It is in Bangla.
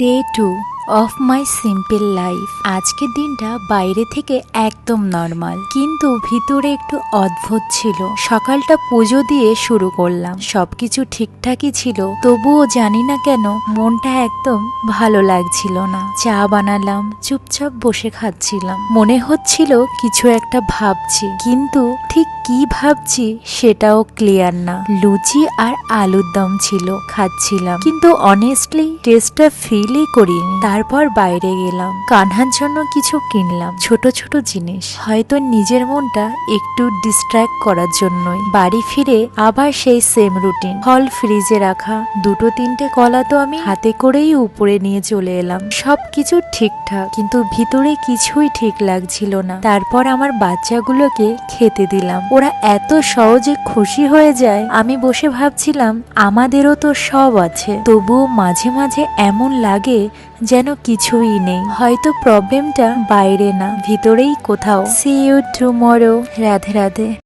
Day 2 of my simple life. আজকের দিনটা বাইরে থেকে একদম নর্মাল, কিন্তু ভিতরে একটু অদ্ভুত ছিল। সকালটা পুজো দিয়ে শুরু করলাম, সবকিছু ঠিকঠাকই ছিল, তবুও জানি না কেন মনটা একদম ভালো লাগছিল না। চা বানালাম, চুপচাপ বসে খাচ্ছিলাম। মনে হচ্ছিল কিছু একটা ভাবছি, কিন্তু ঠিক কি ভাবছি সেটাও ক্লিয়ার না। লুচি আর আলুর দম ছিল, খাচ্ছিলাম, কিন্তু অনেস্টলি টেস্টটা ফিলই করিনি। তারপর বাইরে গেলাম, কানহার জন্য কিছু কিনলাম, ছোট ছোট জিনিস, হয়তো নিজের মনটা একটু ডিস্ট্র্যাক্ট করার জন্যই। বাড়ি ফিরে আবার সেই সেম রুটিন। ফল ফ্রিজে রাখা, দুটো তিনটে কলা তো আমি হাতে করেই উপরে নিয়ে চলে এলাম। সবকিছু ঠিকঠাক, কিন্তু ভিতরে কিছুই ঠিক লাগছিল না। তারপর আমার বাচ্চাগুলোকে খেতে দিলাম, ওরা এত সহজে খুশি হয়ে যায়। আমি বসে ভাবছিলাম আমাদেরও তো সব আছে, তবুও মাঝে মাঝে এমন লাগে যেন কিছুই নেই। হয়তো প্রবলেমটা বাইরে না, ভিতরেই কোথাও। See you tomorrow. Radhe Radhe.